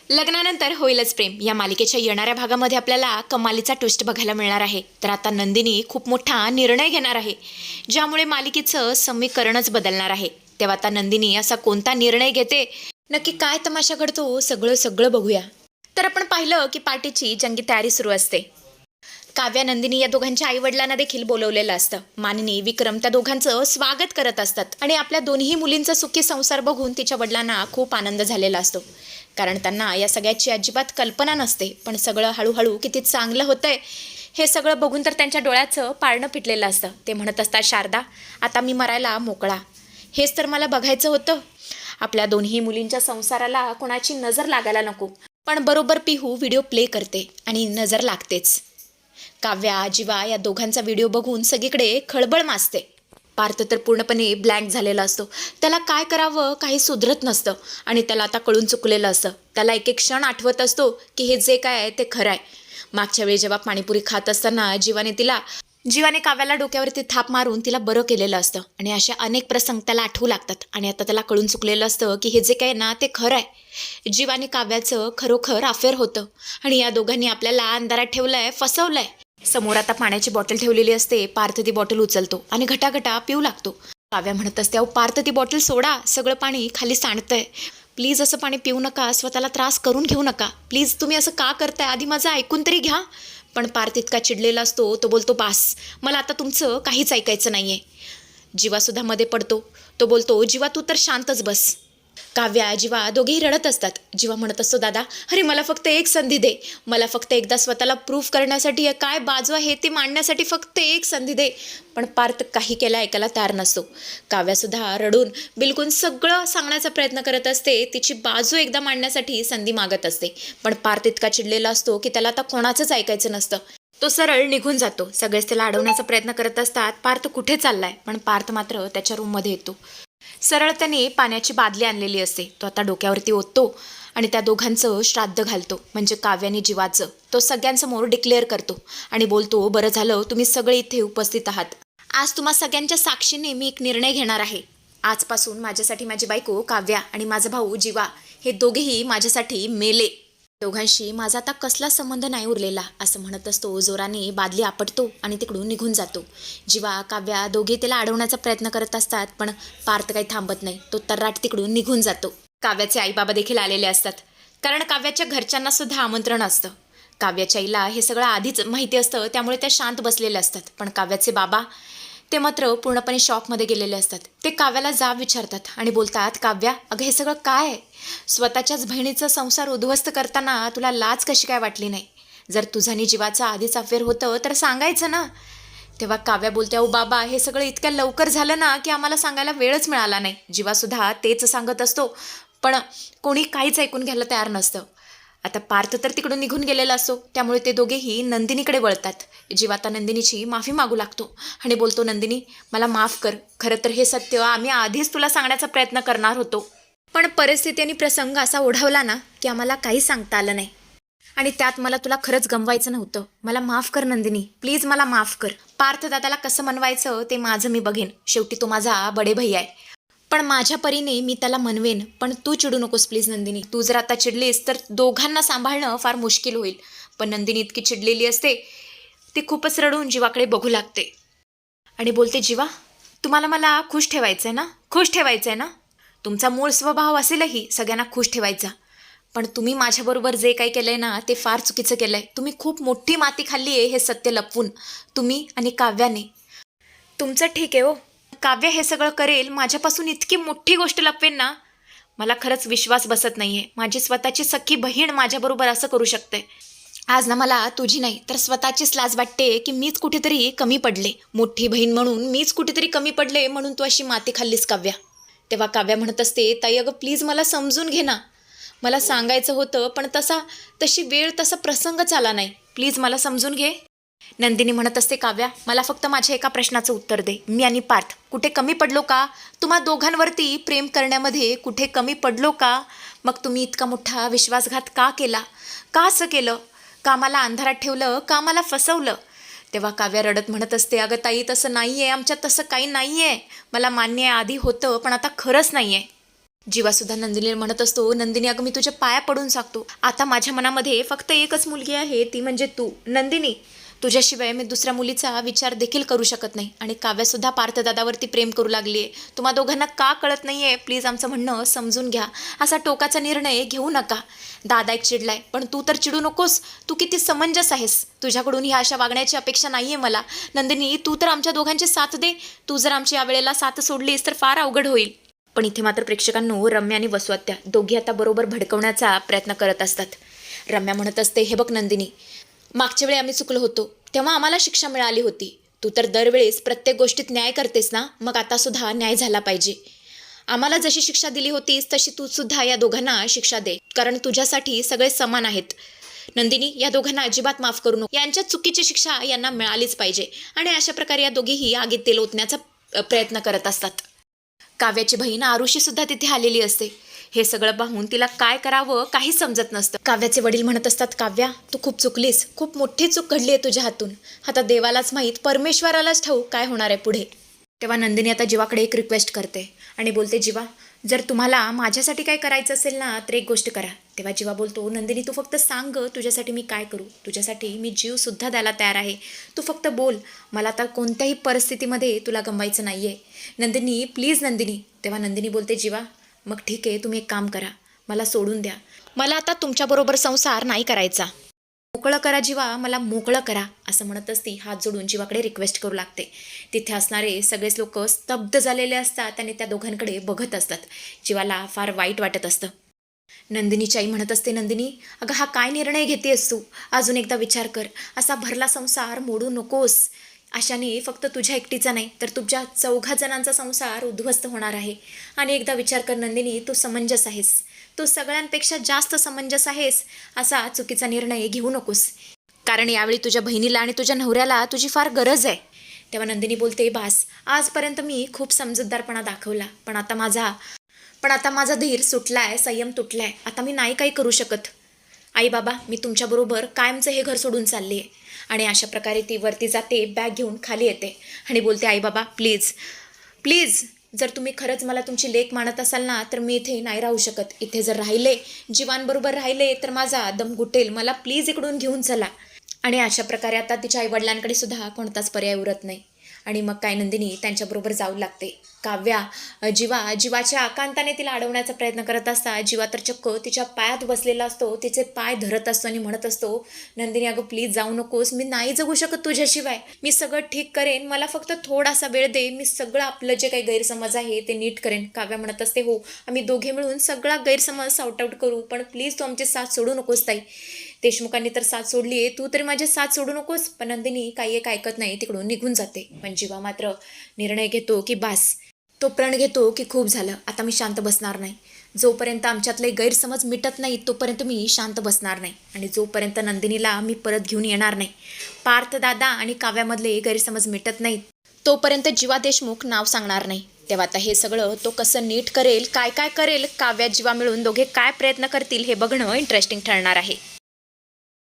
लग्नानंतर होईलच प्रेम या मालिकेच्या येणाऱ्या भागामध्ये आपल्याला कमालीचा ट्विस्ट बघायला मिळणार आहे. तर आता नंदिनी खूप मोठा निर्णय घेणार आहे, ज्यामुळे मालिकेचं समीकरणच बदलणार आहे. तेव्हा आता नंदिनी असा कोणता निर्णय घेते, नक्की काय तमाशा घडतो, सगळं बघूया. तर आपण पाहिलं की पार्टीची जंगी तयारी सुरू असते. काव्या, नंदिनी या दोघांच्या आईवडिलांना देखील बोलवलेलं असतं. मानिनी, विक्रम त्या दोघांचं स्वागत करत असतात आणि आपल्या दोन्ही मुलींचा सुखी संसार बघून तिच्या वडिलांना खूप आनंद झालेला असतो. कारण त्यांना या सगळ्याची अजिबात कल्पना नसते, पण सगळं हळूहळू किती चांगलं होतंय हे सगळं बघून तर त्यांच्या डोळ्याचं पारणं फिटलेलं असतं. ते म्हणत असतात, शारदा, आता मी मरायला मोकळा. हेच तर मला बघायचं होतं. आपल्या दोन्ही मुलींच्या संसाराला कोणाची नजर लागायला नको. पण बरोबर पिहू व्हिडिओ प्ले करते आणि नजर लागतेच. काव्या, जीवा या दोघांचा व्हिडिओ बघून सगळीकडे खळबळ माजते. पार्थ तर पूर्णपणे ब्लँक झालेला असतो. त्याला काय करावं काही सुधरत नसतं आणि त्याला आता कळून चुकलेलं असतं. त्याला एक एक क्षण आठवत असतो की हे जे काय आहे ते खरं आहे. मागच्या वेळी जेव्हा पाणीपुरी खात असताना जीवाने काव्याला डोक्यावरती थाप मारून तिला बरं केलेलं असतं आणि अशा अनेक प्रसंग त्याला आठवू लागतात. आणि आता त्याला कळून चुकलेलं असतं की हे जे काय ना ते खरं आहे. जीवाने काव्याचं खरोखर अफेअर होतं आणि या दोघांनी आपल्याला अंधारात ठेवलंय, फसवलंय. समोर आता पाण्याची बॉटल ठेवलेली असते. पार्थ ती बॉटल उचलतो आणि घटाघटा पिऊ लागतो. काव्या म्हणत असते, अहो पार्थ, ती बॉटल सोडा, सगळं पाणी खाली सांडतंय. प्लीज असं पाणी पिऊ नका, स्वतःला त्रास करून घेऊ नका. प्लीज तुम्ही असं का करताय, आधी माझं ऐकून तरी घ्या. पण पार्थ इतका चिडलेला असतो, तो बोलतो, बास, मला आता तुमचं काहीच ऐकायचं नाहीये. जीवासुद्धा मध्ये पडतो. तो बोलतो, जीवा तू तर शांतच बस. काव्या, जीवा दोघेही रडत असतात. जीवा म्हणत असतो, दादा, अरे मला फक्त एक संधी दे. मला फक्त एकदा स्वतःला प्रूफ करण्यासाठी, काय बाजू आहे ते मांडण्यासाठी फक्त एक संधी दे. पण पार्थ काही केलं ऐकायला तयार नसतो. काव्यासुद्धा रडून बिलकुल सगळं सांगण्याचा प्रयत्न करत असते. तिची बाजू एकदा मांडण्यासाठी संधी मागत असते. पण पार्थ इतका चिडलेला असतो की त्याला आता कोणाचंच ऐकायचं नसतं. तो सरळ निघून जातो. सगळेच त्याला अडवण्याचा प्रयत्न करत असतात. पार्थ कुठे चाललाय, पण पार्थ मात्र त्याच्या रूममध्ये येतो. सरळ त्याने पाण्याची बादली आणलेली असते. तो आता डोक्यावरती ओततो आणि त्या दोघांचं श्राद्ध घालतो, म्हणजे काव्याने जीवाचं. तो सगळ्यांसमोर डिक्लेअर करतो आणि बोलतो, बरं झालं तुम्ही सगळे इथे उपस्थित आहात. आज तुम्हा सगळ्यांच्या साक्षीने मी एक निर्णय घेणार आहे. आजपासून माझ्यासाठी माझी बायको काव्या आणि माझा भाऊ जीवा हे दोघेही माझ्यासाठी मेले. दोघांशी माझा आता कसला संबंध नाही उरलेला, असं म्हणत असतो. जोराने बादली आपटतो आणि तिकडून निघून जातो. जीवा, काव्या दोघे त्याला अडवण्याचा प्रयत्न करत असतात, पण पार्थ काही थांबत नाही. तो तर्राट तिकडून निघून जातो. काव्याचे आईबाबा देखील आलेले असतात, कारण काव्याच्या घरच्यांना सुद्धा आमंत्रण असतं. काव्याच्या आईला हे सगळं आधीच माहिती असतं, त्यामुळे त्या शांत बसलेल्या असतात. पण काव्याचे बाबा ते मात्र पूर्णपणे शॉकमध्ये गेलेले असतात. ते काव्याला जाब विचारतात आणि बोलतात, काव्या, अगं हे सगळं काय आहे? स्वतःच्याच बहिणीचा संसार उद्ध्वस्त करताना तुला लाज कशी काय वाटली नाही? जर तुझा आणि जीवाचा आधीच अफेअर होतं तर सांगायचं ना. तेव्हा काव्या बोलते, अहो बाबा, हे सगळं इतक्या लवकर झालं ना की आम्हाला सांगायला वेळच मिळाला नाही. जीवासुद्धा तेच सांगत असतो, पण कोणी काहीच ऐकून घ्यायला तयार नसतं. आता पार्थ तर तिकडून निघून गेलेला असतो, त्यामुळे ते दोघेही नंदिनीकडे वळतात. जीवा आता नंदिनीची माफी मागू लागतो आणि बोलतो, नंदिनी, मला माफ कर. खरं तर हे सत्य आम्ही आधीच तुला सांगण्याचा प्रयत्न करणार होतो, पण परिस्थिती आणि प्रसंग असा ओढवला ना की आम्हाला काही सांगता आलं नाही आणि त्यात मला तुला खरंच गमवायचं नव्हतं. मला माफ कर नंदिनी, प्लीज मला माफ कर. पार्थ दादाला कसं मनवायचं ते माझं मी बघेन. शेवटी तो माझा बडे भैया आहे. पण माझ्या परीने मी त्याला मनवेन. पण तू चिडू नकोस प्लीज नंदिनी. तू जर आता चिडलीस तर दोघांना सांभाळणं फार मुश्किल होईल. पण नंदिनी इतकी चिडलेली असते, ती खूपच रडून जीवाकडे बघू लागते आणि बोलते, जीवा, तुम्हाला मला खुश ठेवायचं आहे ना? खुश ठेवायचं आहे ना? तुमचा मूळ स्वभाव असेलही सगळ्यांना खुश ठेवायचा, पण तुम्ही माझ्याबरोबर जे काही केलंय ना ते फार चुकीचं केलंय. तुम्ही खूप मोठी माती खाल्ली आहे हे सत्य लपवून, तुम्ही आणि काव्याने. तुमचं ठीक आहे हो, काव्य हे सगळं करेल, माझ्यापासून इतकी मोठी गोष्ट लपवेन ना, मला खरंच विश्वास बसत नाहीये. माझी स्वतःची सख्खी बहीण माझ्याबरोबर असं करू शकते. आज ना मला तुझी नाही तर स्वतःचीच लाज वाटते की मीच कुठेतरी कमी पडले. मोठी बहीण म्हणून मीच कुठेतरी कमी पडले, म्हणून तू अशी माती खाल्लीस काव्या. तेव्हा काव्या म्हणत असते, ताई अगं प्लीज मला समजून घे ना. मला सांगायचं होतं, पण तशी वेळ, तसा प्रसंगच आला नाही. प्लीज मला समजून घे. नंदिनी म्हणत असते, काव्या, मला फक्त माझ्या एका प्रश्नाचं उत्तर दे. मी आणि पार्थ कुठे कमी पडलो का? तुम्हा दोघांवरती प्रेम करण्यामध्ये कुठे कमी पडलो का? मग तुम्ही इतका मोठा विश्वासघात का केला? का असं केलं? का मला अंधारात ठेवलं? का मला फसवलं? तेव्हा काव्या रडत म्हणत असते, अगं ताई, तसं नाही आहे, आमच्यात तसं काही नाही आहे. मला मान्य आहे आधी होतं, पण आता खरंच नाही आहे. जीवासुद्धा नंदिनीला म्हणत असतो, नंदिनी अगं मी तुझ्या पाया पडून सांगतो, आता माझ्या मनामध्ये फक्त एकच मुलगी आहे, ती म्हणजे तू नंदिनी. तुझ्याशिवाय मी दुसऱ्या मुलीचा विचार देखील करू शकत नाही. आणि काव्यासुद्धा पार्थदादावरती प्रेम करू लागली आहे. तुम्हा दोघांना का कळत नाही आहे? प्लीज आमचं म्हणणं समजून घ्या. असा टोकाचा निर्णय घेऊ नका. दादा एक चिडलाय, पण तू तर चिडू नकोस. तू किती समंजस आहेस. तुझ्याकडून ह्या अशा वागण्याची अपेक्षा नाही आहे मला. नंदिनी तू तर आमच्या दोघांची साथ दे. तू जर आमची यावेळेला साथ सोडलीस तर फार अवघड होईल. पण इथे मात्र प्रेक्षकांनो, रम्या आणि वसुआत्या दोघी आता बरोबर भडकवण्याचा प्रयत्न करत असतात. रम्या म्हणत असते, हे बघ नंदिनी, मागच्या वेळी आम्ही चुकलो होतो तेव्हा आम्हाला शिक्षा मिळाली होती. तू तर दरवेळेस प्रत्येक गोष्टीत न्याय करतेस ना, मग आता सुद्धा न्याय झाला पाहिजे. आम्हाला जशी शिक्षा दिली होतीस तशी तू सुद्धा या दोघांना शिक्षा दे, कारण तुझ्यासाठी सगळे समान आहेत. नंदिनी, या दोघांना अजिबात माफ करू नको. यांच्या चुकीची शिक्षा यांना मिळालीच पाहिजे. आणि अशा प्रकारे या दोघीही आगीत तेल ओतण्याचा प्रयत्न करत असतात. काव्याची बहीण आरुषी सुद्धा तिथे आलेली असते. हे सगळं पाहून तिला काय करावं काही समजत नसतं. काव्याचे वडील म्हणत असतात, काव्या तू खूप चुकलीस, खूप मोठी चूक घडली आहे तुझ्या हातून. आता देवालाच माहीत, परमेश्वरालाच ठाऊक काय होणार आहे पुढे. तेव्हा नंदिनी आता जीवाकडे एक रिक्वेस्ट करते आणि बोलते, जीवा जर तुम्हाला माझ्यासाठी काय करायचं असेल ना तर एक गोष्ट करा. तेव्हा जीवा बोलतो, नंदिनी तू फक्त सांग तुझ्यासाठी मी काय करू. तुझ्यासाठी मी जीवसुद्धा द्यायला तयार आहे. तू फक्त बोल. मला आता कोणत्याही परिस्थितीमध्ये तुला गमवायचं नाही आहे. नंदिनी प्लीज नंदिनी. तेव्हा नंदिनी बोलते, जीवा मग ठीक आहे, तुम्ही एक काम करा, मला सोडून द्या. मला आता तुमच्याबरोबर संसार नाही करायचा. मोकळं करा जीवा, मला मोकळं करा. असं म्हणत असती हात जोडून जीवाकडे रिक्वेस्ट करू लागते. तिथे असणारे सगळेच लोक स्तब्ध झालेले असतात आणि त्या दोघांकडे बघत असतात. जीवाला फार वाईट वाटत असतं. नंदिनीची आई म्हणत असते, नंदिनी अगं हा काय निर्णय घेतेस तू? अजून एकदा विचार कर. असा भरला संसार मोडू नकोस. अशाने फक्त तुझ्या एकटीचा नाही तर तुझ्या 4 जणांचा संसार उद्ध्वस्त होणार आहे. आणि एकदा विचार कर नंदिनी, तू समंजस आहेस. तू सगळ्यांपेक्षा जास्त समंजस आहेस. असा चुकीचा निर्णय घेऊ नकोस, कारण यावेळी तुझ्या बहिणीला आणि तुझ्या नवऱ्याला तुझी फार गरज आहे. तेव्हा नंदिनी बोलते, बास आजपर्यंत मी खूप समजूतदारपणा दाखवला, पण आता माझा धीर सुटलाय, संयम तुटलाय. आता मी नाही काही करू शकत. आई बाबा मी तुमच्याबरोबर कायमचं हे घर सोडून चालली आहे. आणि अशा प्रकारे ती वरती जाते, बॅग घेऊन खाली येते आणि बोलते, आई बाबा प्लीज प्लीज, जर तुम्ही खरंच मला तुमची लेक मानत असाल ना तर मी इथे नाही राहू शकत. इथे जर राहिले, जीवांबरोबर राहिले तर माझा दम घुटेल. मला प्लीज इकडून घेऊन चला. आणि अशा प्रकारे आता तिच्या आईवडिलांकडे सुद्धा कोणताच पर्याय उरत नाही. आणि मग काय नंदिनी त्यांच्याबरोबर जाऊ लागते. काव्या जीवाच्या आकांताने तिला अडवण्याचा प्रयत्न करत असता जीवा तर चक्क तिच्या पायात बसलेला असतो, तिचे पाय धरत असतो आणि म्हणत असतो, नंदिनी अगं प्लीज जाऊ नकोस, मी नाही जगू शकत तुझ्याशिवाय. मी सगळं ठीक करेन, मला फक्त थोडासा वेळ दे. मी सगळं आपलं जे काही गैरसमज आहे ते नीट करेन. काव्या म्हणत असते, हो आम्ही दोघे मिळून सगळा गैरसमज सॉर्ट आऊट करू, पण प्लीज तू आमची साथ सोडू नकोस ताई. देशमुखांनी तर साथ सोडली आहे, तू तरी माझी साथ सोडू नकोस. पण नंदिनी काही एक ऐकत नाही, तिकडून निघून जाते. पण जीवा मात्र निर्णय घेतो की बास. तो प्रण घेतो की खूप झालं, आता मी शांत बसणार नाही. जोपर्यंत आमच्यातले गैरसमज मिटत नाही तोपर्यंत मी शांत बसणार नाही. आणि जोपर्यंत नंदिनीला मी परत घेऊन येणार नाही, पार्थदादा आणि काव्यामधले गैरसमज मिटत नाहीत, तोपर्यंत जीवा देशमुख नाव सांगणार नाही. तेव्हा आता हे सगळं तो कसं नीट करेल, काय काय करेल, काव्या जीवा मिळून दोघे काय प्रयत्न करतील हे बघणं इंटरेस्टिंग ठरणार आहे.